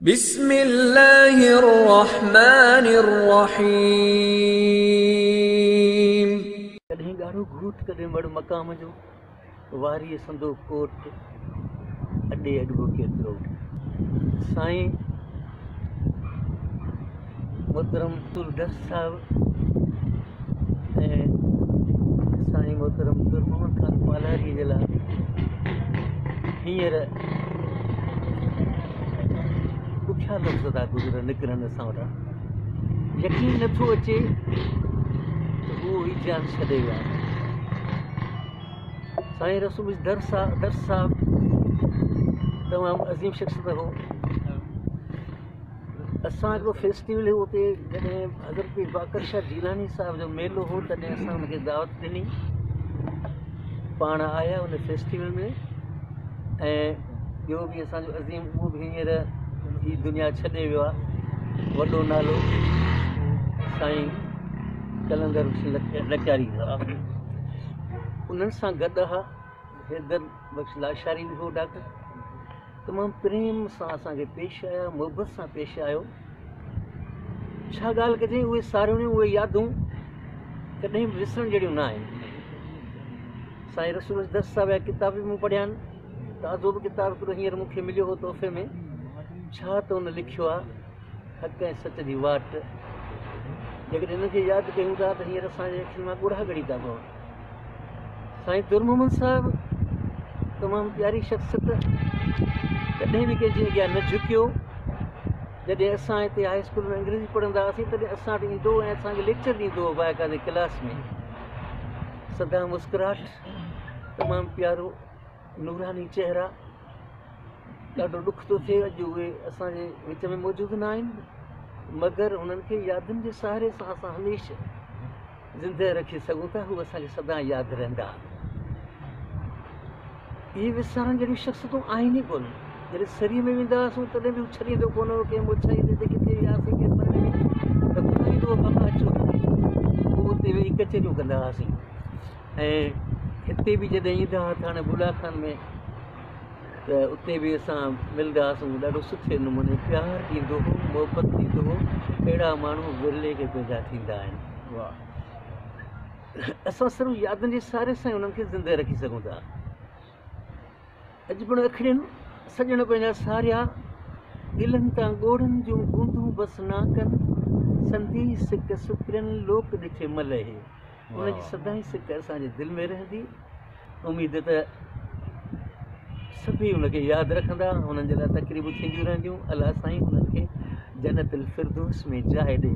बिस्मिल्लाहिर्रहमानिर्रहीम। कॾहिं ॻाढ़ो घूट कॾहिं मड़ मक़ाम जो वारी संदो कोट अॾे अॾिबो केतिरो साईं मोहतरम डर साहिब ऐं साईं मोहतरम गुरमोहन खान पालारी जे लाइ हींअर ॾुखिया लफ़्ज़ था गुज़रनि निकिरनि असां वटां यकीन नथो अचे त उहो ई जान छॾे विया। साईं रसूल दर साहिब तमामु अज़ीम शख़्सियत हो। असां हिकिड़ो फेस्टिवल हो उते जॾहिं हज़रत बाकर शाह जीलानी साहिब जो मेलो हो तॾहिं असां हुनखे दावत ॾिनी, पाण आया उन फेस्टिवल में। ऐं ॿियो बि असांजो अज़ीम उहो बि हींअर ही दुनिया छॾे वियो आहे, वॾो नालो साईं कलंदर लचारी साहिब। उन्हनि सां गॾु हा हैदर बख़्श लाशारी बि हो डॉक्टर, तमामु प्रेम सां असांखे पेश आया, मुहबत सां पेश आयो। छा ॻाल्हि कजे, उहे सारियूं उहे यादूं कॾहिं बि विसरण जहिड़ियूं न आहिनि। साईं रसूल दर साहिब जा किताब बि मूं पढ़िया आहिनि। ताज़ो बि किताब हिकिड़ो हींअर मूंखे मिलियो हो तोहफ़े में। छा त हुन लिखियो आहे हक़ ऐं सच जी वाट। जेकॾहिं हिनखे यादि कयूं था त हींअर असांजे अखियुनि मां ॻुढ़ा ॻड़ी था पवनि। साईं दुरमोहम्मद साहिबु तमामु प्यारी शख़्सियत, कॾहिं बि कंहिंजे अॻियां न झुकियो। जॾहिं असां हिते हाई स्कूल में अंग्रेजी पढ़ंदा हुआसीं तॾहिं असां वटि ईंदो ऐं असांखे लेक्चर ॾींदो हो बाक़ाइदे क्लास में। सदा मुस्कुराहट, तमामु प्यारो नूरानी चेहरा। ॾाढो ॾुख थो थिए अॼु उहे असांजे विच में मौजूदु न आहिनि, मगर उन्हनि खे यादुनि जे सहारे सां असां हमेशह ज़िंदह रखी सघूं था। हू असांखे सदा यादि रहंदा। इहे विसारण जहिड़ियूं शख़्सियतूं आहिनि ई कोन। जॾहिं सरीअ में वेंदा हुआसीं तॾहिं बि छॾींदो कोन हो, कंहिं मोछाई ते किथे वियासीं कंहिं पर में त ॿुधाईंदो हो बाबा अचो हिते। पोइ उते वेही कचरियूं कंदा हुआसीं। ऐं हिते बि जॾहिं ईंदा हुआ त हाणे बुला खान में त उते बि असां मिलंदा हुआसीं। ॾाढो सुठे नमूने प्यारु ॾींदो हो, मुहबत ॾींदो हो। अहिड़ा माण्हू विरले खे पैदा थींदा आहिनि। वाह, असां सिर्फ़ु यादुनि जे सहारे सां उन्हनि खे ज़िंदह रखी सघूं था। अॼु पिणु अखड़ियुनि सॼण पंहिंजा सारिया दिलनि तां ॻोड़नि जूं बूंदूं बसि ना कनि, संदी सिक सुपिरियनि लोक ॾिठे मल हे। उनजी सदाई सिक असांजे दिलि में रहंदी। उमेद त सभई उनखे यादि रखंदा, हुननि जे लाइ तक़रीबूं थींदियूं रहंदियूं। अलाह साईं हुननि खे जन्नतुल फिरदौस में जाइ ॾे।